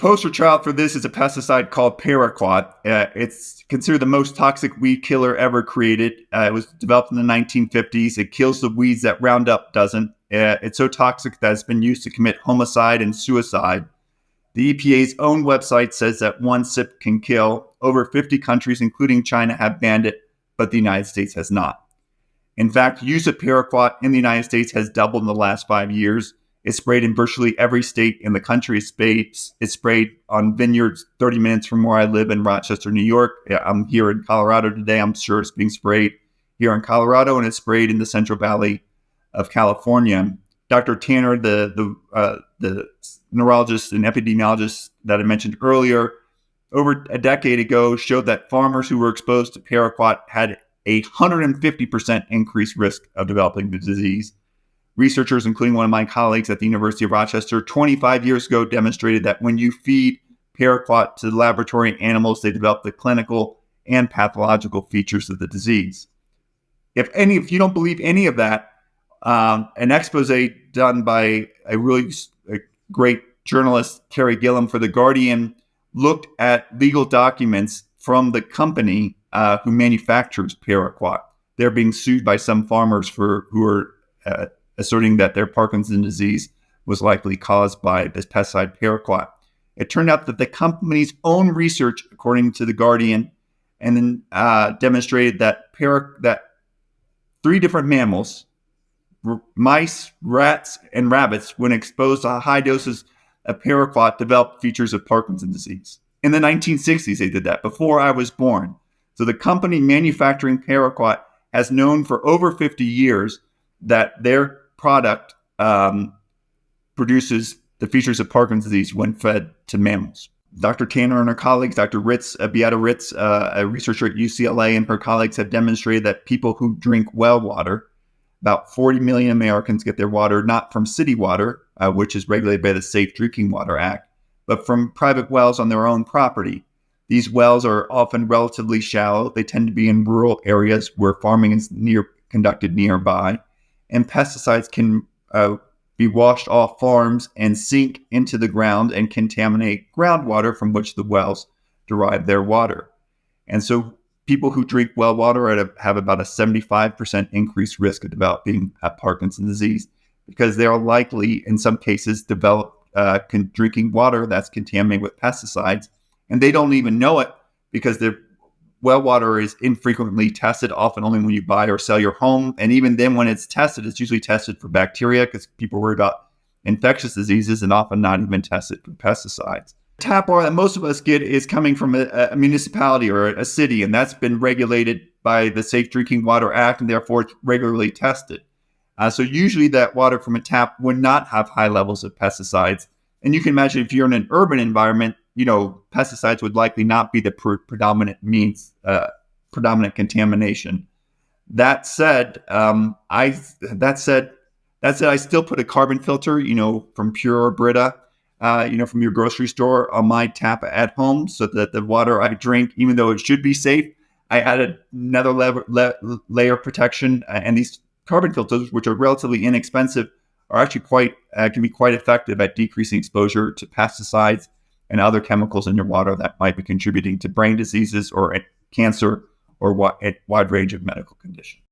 poster child for this is a pesticide called PARAQUAT. It's considered the most toxic weed killer ever created. It was developed in the 1950s. It kills the weeds that Roundup doesn't. It's so toxic that it's been used to commit homicide and suicide. The EPA's own website says that one sip can kill. Over 50 countries, including China, have banned it, but the United States has not. In fact, use of PARAQUAT in the United States has doubled in the last 5 years. It's sprayed in virtually every state in the country. It's sprayed on vineyards 30 minutes from where I live in Rochester, New York. I'm here in Colorado today. I'm sure it's being sprayed here in Colorado, and it's sprayed in the Central Valley of California. Dr. Tanner, the neurologist and epidemiologist that I mentioned earlier, over a decade ago showed that farmers who were exposed to PARAQUAT had a 150% increased risk of developing the disease. Researchers, including one of my colleagues at the University of Rochester, 25 years ago demonstrated that when you feed PARAQUAT to the laboratory animals, they develop the clinical and pathological features of the disease. If you don't believe any of that, an expose done by a great journalist, Carrie Gillam, for The Guardian, looked at legal documents from the company who manufactures PARAQUAT. They're being sued by some farmers who are asserting that their Parkinson's disease was likely caused by this pesticide PARAQUAT. It turned out that the company's own research, according to The Guardian, and then demonstrated that that 3 different mammals, mice, rats, and rabbits, when exposed to high doses of PARAQUAT, developed features of Parkinson's disease. In the 1960s, they did that, before I was born. So the company manufacturing PARAQUAT has known for over 50 years that their product produces the features of Parkinson's disease when fed to mammals. Dr. Tanner and her colleagues, Dr. Beata Ritz, a researcher at UCLA, and her colleagues have demonstrated that people who drink well water, about 40 million Americans get their water not from city water, which is regulated by the Safe Drinking Water Act, but from private wells on their own property. These wells are often relatively shallow. They tend to be in rural areas where farming is conducted nearby. And pesticides can be washed off farms and sink into the ground and contaminate groundwater from which the wells derive their water. And so people who drink well water have about a 75% increased risk of developing Parkinson's disease, because they are likely, in some cases, develop drinking water that's contaminated with pesticides, and they don't even know it because their well water is infrequently tested, often only when you buy or sell your home. And even then, when it's tested, it's usually tested for bacteria because people worry about infectious diseases, and often not even tested for pesticides. Tap water that most of us get is coming from a municipality or a city, and that's been regulated by the Safe Drinking Water Act, and therefore it's regularly tested. So usually that water from a tap would not have high levels of pesticides. And you can imagine if you're in an urban environment, pesticides would likely not be the predominant contamination. That said, I still put a carbon filter, from Pure or Brita, from your grocery store on my tap at home, so that the water I drink, even though it should be safe, I added another layer of protection. And these carbon filters, which are relatively inexpensive, are actually can be quite effective at decreasing exposure to pesticides and other chemicals in your water that might be contributing to brain diseases or cancer or a wide range of medical conditions.